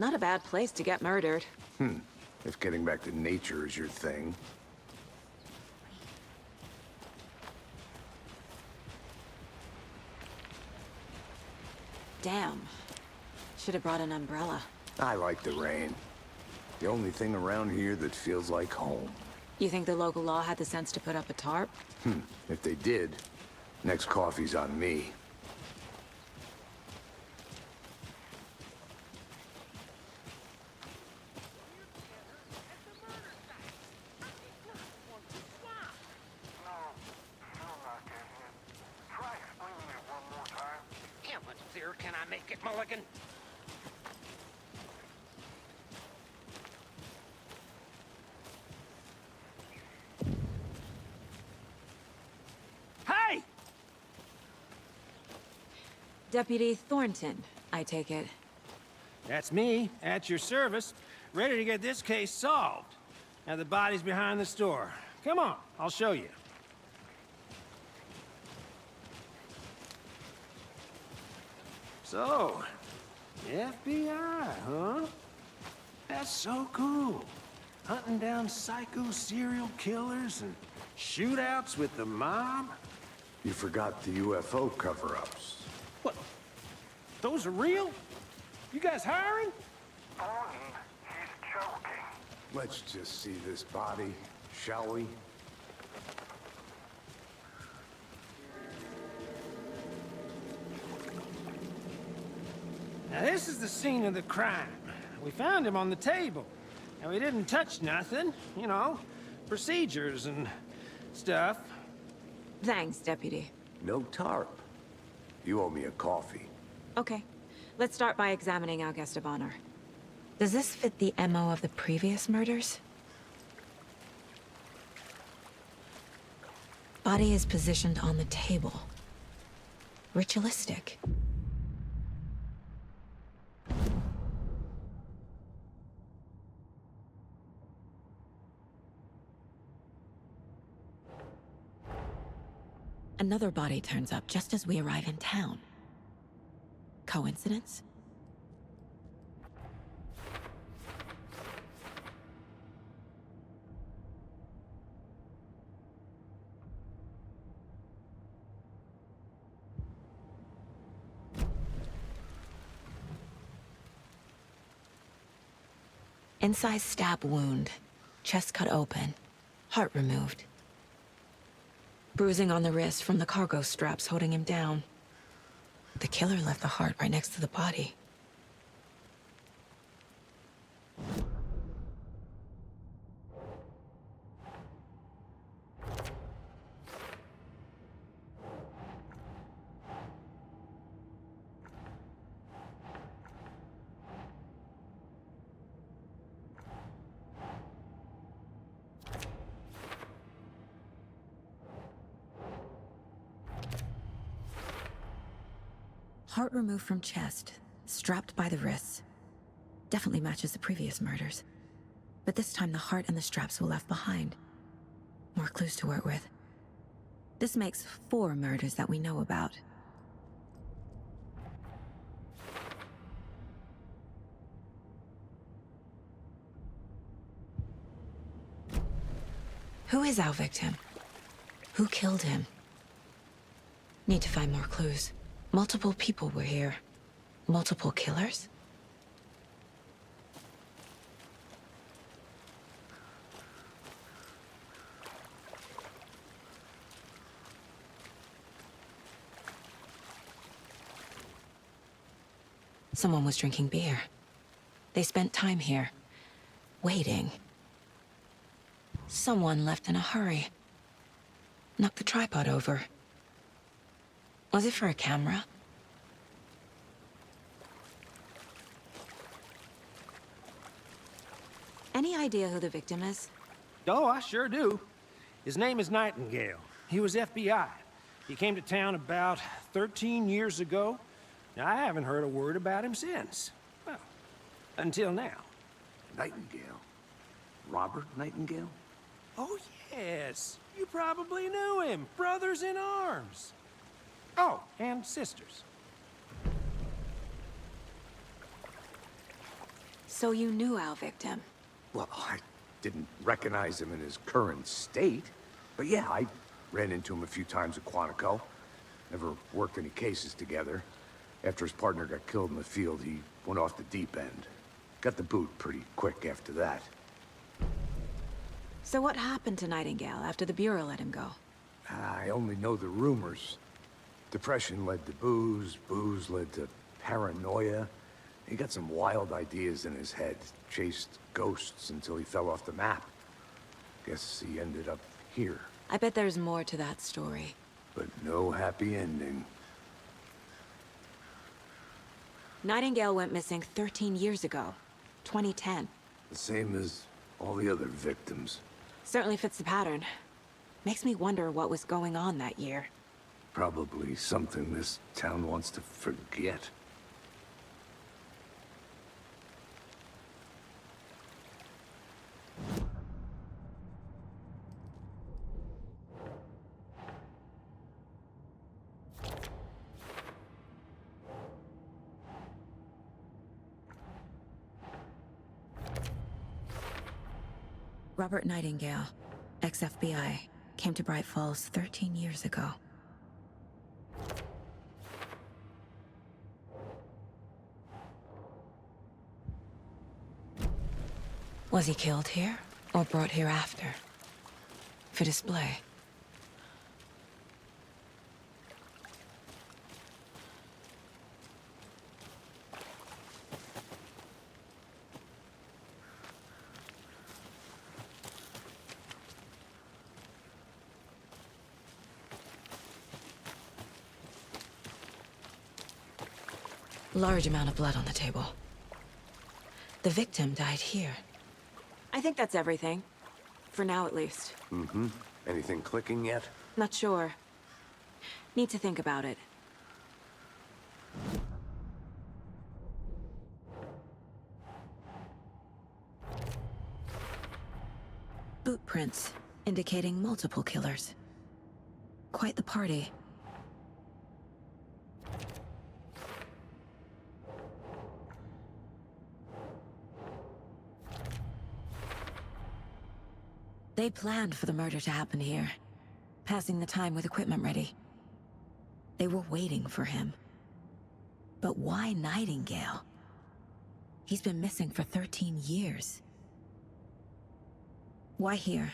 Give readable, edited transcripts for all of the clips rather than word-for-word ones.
Not a bad place to get murdered. If getting back to nature is your thing. Damn. Should have brought an umbrella. I like the rain. The only thing around here that feels like home. You think the local law had the sense to put up a tarp? If they did, next coffee's on me. Can I make it, Mulligan? Hey! Deputy Thornton, I take it. That's me, at your service, ready to get this case solved. Now the body's behind the store. Come on, I'll show you. So, FBI, huh? That's so cool. Hunting down psycho serial killers and shootouts with the mob. You forgot the UFO cover-ups. What? Those are real? You guys hiring? Thornton, he's joking. Let's just see this body, shall we? Now this is the scene of the crime. We found him on the table. Now we didn't touch nothing, you know, procedures and stuff. Thanks, Deputy. No tarp. You owe me a coffee. Okay. Let's start by examining our guest of honor. Does this fit the MO of the previous murders? Body is positioned on the table. Ritualistic. Another body turns up just as we arrive in town. Coincidence? Incised stab wound, chest cut open, heart removed. Bruising on the wrist from the cargo straps holding him down. The killer left the heart right next to the body. Heart removed from chest, strapped by the wrists. Definitely matches the previous murders. But this time the heart and the straps were left behind. More clues to work with. This makes 4 murders that we know about. Who is our victim? Who killed him? Need to find more clues. Multiple people were here. Multiple killers? Someone was drinking beer. They spent time here, waiting. Someone left in a hurry. Knocked the tripod over. Was it for a camera? Any idea who the victim is? Oh, I sure do. His name is Nightingale. He was FBI. He came to town about 13 years ago. Now, I haven't heard a word about him since. Well, until now. Nightingale? Robert Nightingale? Oh, yes. You probably knew him. Brothers in arms. Oh, and sisters. So you knew our victim? Well, I didn't recognize him in his current state. But yeah, I ran into him a few times at Quantico. Never worked any cases together. After his partner got killed in the field, he went off the deep end. Got the boot pretty quick after that. So what happened to Nightingale after the Bureau let him go? I only know the rumors. Depression led to booze, booze led to paranoia. He got some wild ideas in his head, chased ghosts until he fell off the map. Guess he ended up here. I bet there's more to that story. But no happy ending. Nightingale went missing 13 years ago, 2010. The same as all the other victims. Certainly fits the pattern. Makes me wonder what was going on that year. Probably something this town wants to forget. Robert Nightingale, ex-FBI, came to Bright Falls 13 years ago. Was he killed here, or brought here after? For display? Large amount of blood on the table. The victim died here. I think that's everything. For now, at least. Mm-hmm. Anything clicking yet? Not sure. Need to think about it. Boot prints, indicating multiple killers. Quite the party. They planned for the murder to happen here, passing the time with equipment ready. They were waiting for him. But why Nightingale? He's been missing for 13 years. Why here?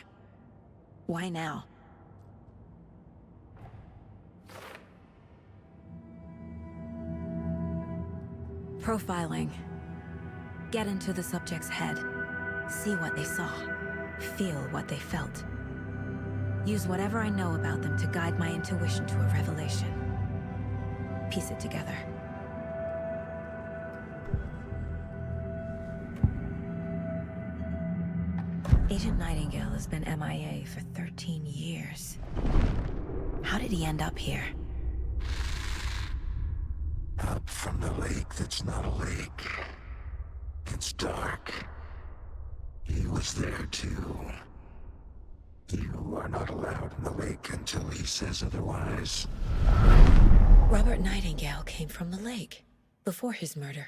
Why now? Profiling. Get into the subject's head. See what they saw. Feel what they felt. Use whatever I know about them to guide my intuition to a revelation. Piece it together. Agent Nightingale has been MIA for 13 years. How did he end up here? Up from the lake that's not a lake. It's dark. He was there too. You are not allowed in the lake until he says otherwise. Robert Nightingale came from the lake, before his murder.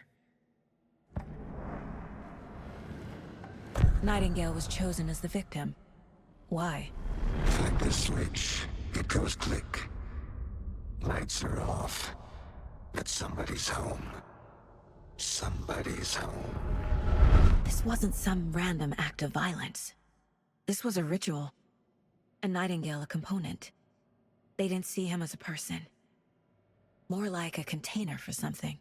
Nightingale was chosen as the victim. Why? Flick the switch, it goes click. Lights are off. But somebody's home. Somebody's home. This wasn't some random act of violence. This was a ritual. And Nightingale a component. They didn't see him as a person. More like a container for something.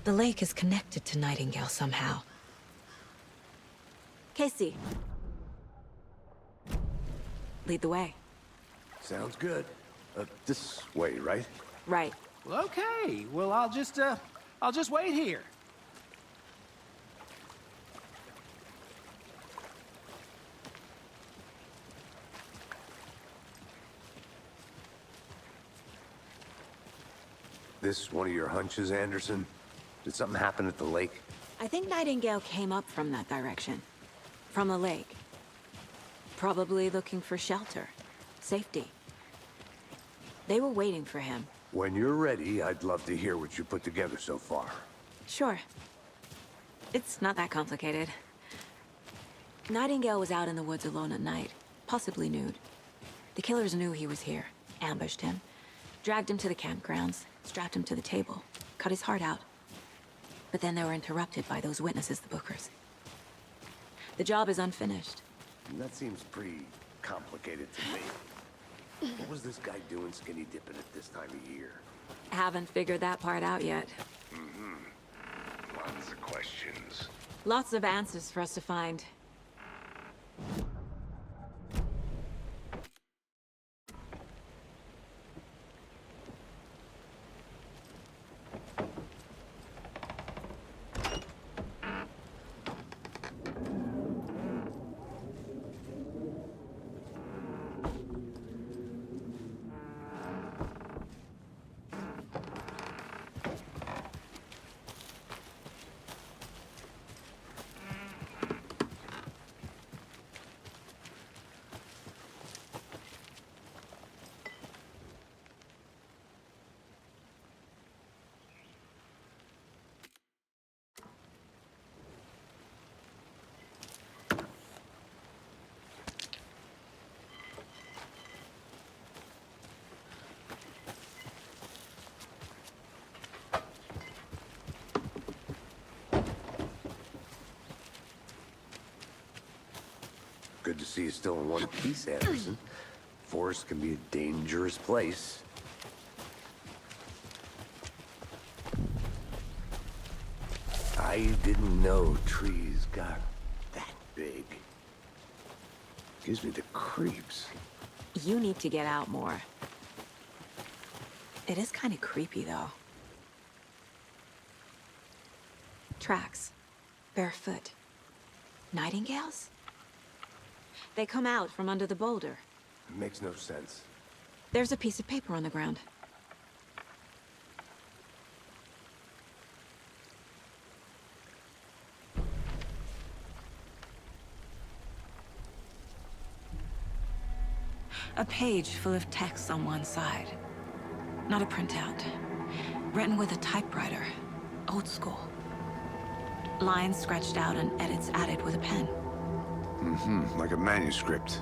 The lake is connected to Nightingale somehow. Casey. Lead the way. Sounds good. This way, right? Right. Well, okay. Well, I'll just wait here. This one of your hunches, Anderson? Did something happen at the lake? I think Nightingale came up from that direction. From the lake. Probably looking for shelter. Safety. They were waiting for him. When you're ready, I'd love to hear what you put together so far. Sure. It's not that complicated. Nightingale was out in the woods alone at night, possibly nude. The killers knew he was here, ambushed him, dragged him to the campgrounds, strapped him to the table, cut his heart out. But then they were interrupted by those witnesses, the Bookers. The job is unfinished. That seems pretty complicated to me. What was this guy doing skinny dipping at this time of year? Haven't figured that part out yet. Lots of questions. Lots of answers for us to find. Good to see you still in one piece, Anderson. Forest can be a dangerous place. I didn't know trees got that big. Gives me the creeps. You need to get out more. It is kind of creepy, though. Tracks. Barefoot. Nightingales? They come out from under the boulder. It makes no sense. There's a piece of paper on the ground. A page full of text on one side. Not a printout. Written with a typewriter. Old school. Lines scratched out and edits added with a pen. Like a manuscript.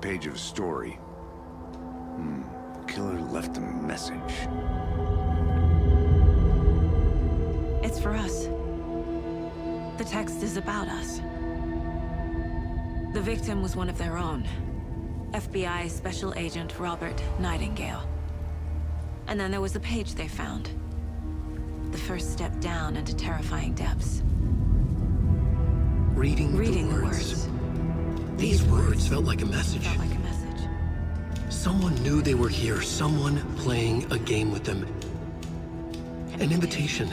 Page of a story. Killer left a message. It's for us. The text is about us. The victim was one of their own. FBI Special Agent Robert Nightingale. And then there was the page they found. The first step down into terrifying depths. Reading the words. These words felt like a message. Felt like a message. Someone knew they were here, someone playing a game with them. An invitation.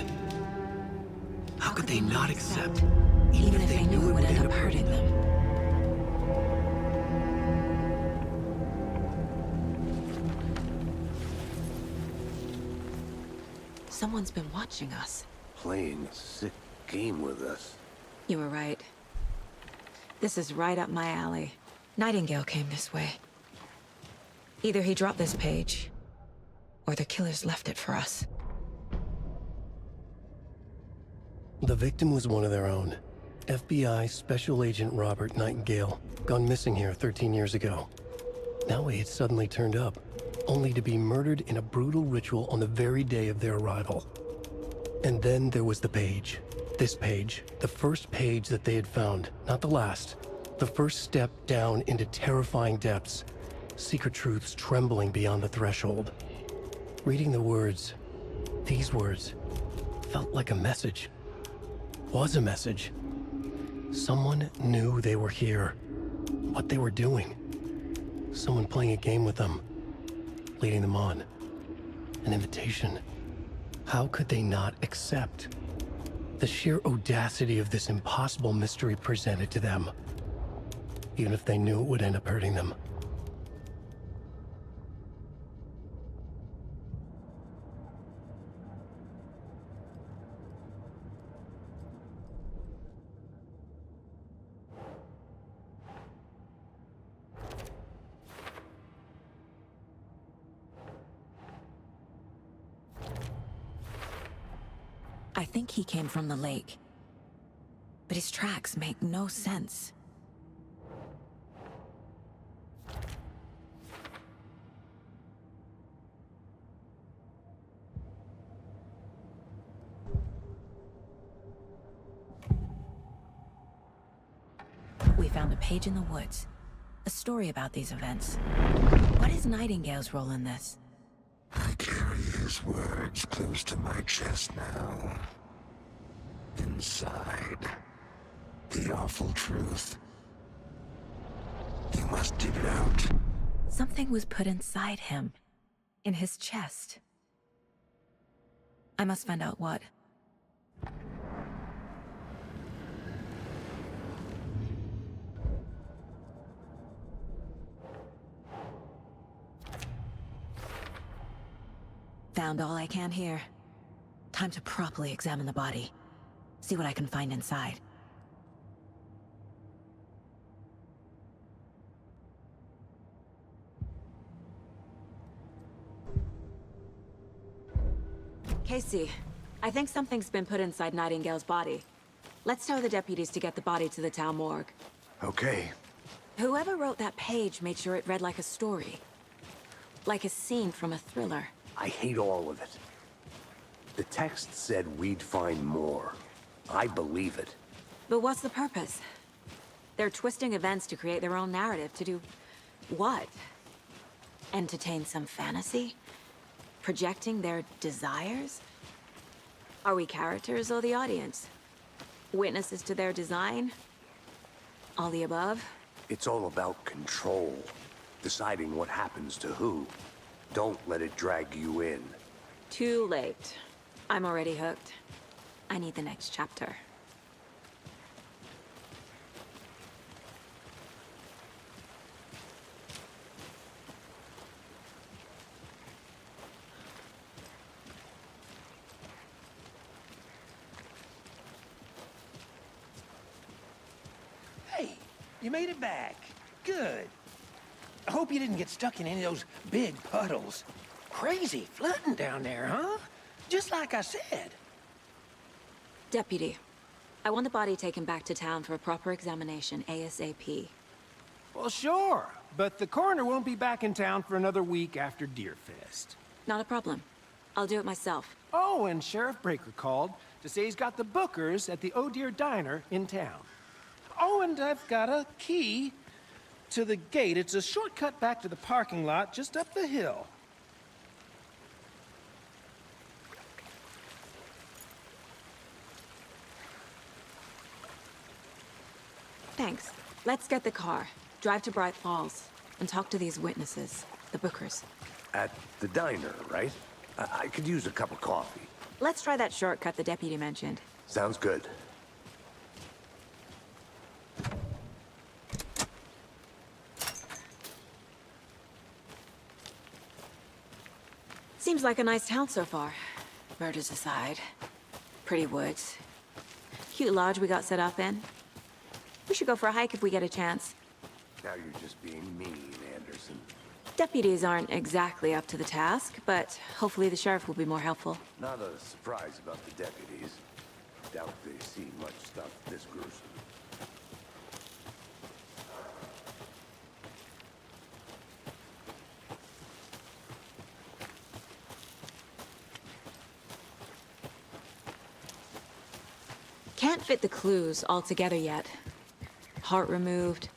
How could they not accept, even if they knew it would end up hurting them? Someone's been watching us. Playing a sick game with us. You were right. This is right up my alley. Nightingale came this way. Either he dropped this page, or the killers left it for us. The victim was one of their own. FBI Special Agent Robert Nightingale, gone missing here 13 years ago. Now he had suddenly turned up, only to be murdered in a brutal ritual on the very day of their arrival. And then there was the page. This page, the first page that they had found, not the last. The first step down into terrifying depths. Secret truths trembling beyond the threshold. Reading the words, these words, felt like a message. Was a message. Someone knew they were here. What they were doing. Someone playing a game with them. Leading them on. An invitation. How could they not accept? The sheer audacity of this impossible mystery presented to them. Even if they knew it would end up hurting them. I think he came from the lake. But his tracks make no sense. We found a page in the woods. A story about these events. What is Nightingale's role in this? I carry his words close to my chest now. Inside, the awful truth. You must dig it out. Something was put inside him. In his chest. I must find out what. Found all I can here. Time to properly examine the body. See what I can find inside. Casey, I think something's been put inside Nightingale's body. Let's tell the deputies to get the body to the town morgue. Okay. Whoever wrote that page made sure it read like a story. Like a scene from a thriller. I hate all of it. The text said we'd find more. I believe it. But what's the purpose? They're twisting events to create their own narrative. To do what? Entertain some fantasy? Projecting their desires? Are we characters or the audience? Witnesses to their design? All the above? It's all about control. Deciding what happens to who. Don't let it drag you in. Too late. I'm already hooked. I need the next chapter. Hey, you made it back. Good. I hope you didn't get stuck in any of those big puddles. Crazy flooding down there, huh? Just like I said. Deputy, I want the body taken back to town for a proper examination, ASAP. Well, sure, but the coroner won't be back in town for another week after Deerfest. Not a problem. I'll do it myself. Oh, and Sheriff Breaker called to say he's got the bookers at the Oh Deer Diner in town. Oh, and I've got a key to the gate. It's a shortcut back to the parking lot just up the hill. Thanks. Let's get the car, drive to Bright Falls, and talk to these witnesses, the bookers. At the diner, right? I could use a cup of coffee. Let's try that shortcut the deputy mentioned. Sounds good. Seems like a nice town so far. Murders aside. Pretty woods. Cute lodge we got set up in. We should go for a hike if we get a chance. Now you're just being mean, Anderson. Deputies aren't exactly up to the task, but hopefully the sheriff will be more helpful. Not a surprise about the deputies. Doubt they see much stuff this gruesome. Can't fit the clues all together yet. Heart removed,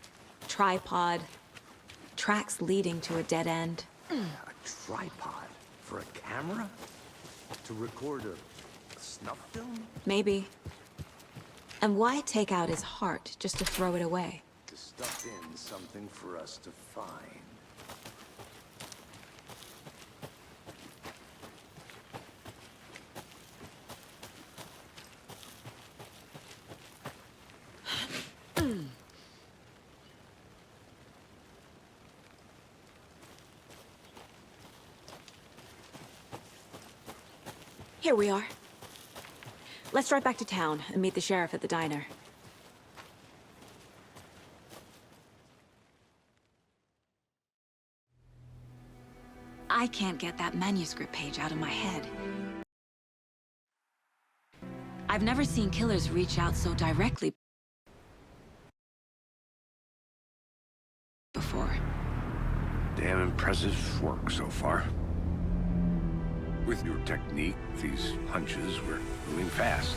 tripod, tracks leading to a dead end. A tripod? For a camera? To record a snuff film? Maybe. And why take out his heart just to throw it away? To stuff in something for us to find. Here we are. Let's drive back to town and meet the sheriff at the diner. I can't get that manuscript page out of my head. I've never seen killers reach out so directly before. Damn impressive work so far. With your technique, these hunches were moving fast.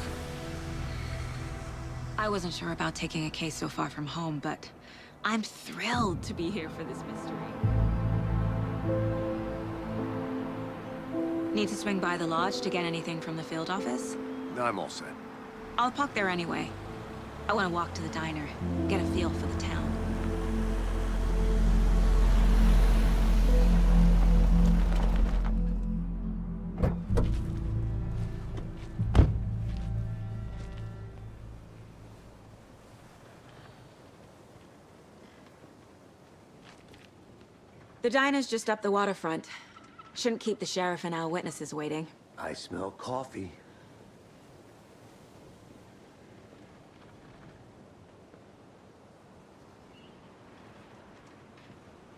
I wasn't sure about taking a case so far from home, but I'm thrilled to be here for this mystery. Need to swing by the lodge to get anything from the field office? No, I'm all set. I'll park there anyway. I want to walk to the diner, get a feel for the town. The diner's just up the waterfront. Shouldn't keep the sheriff and our witnesses waiting. I smell coffee.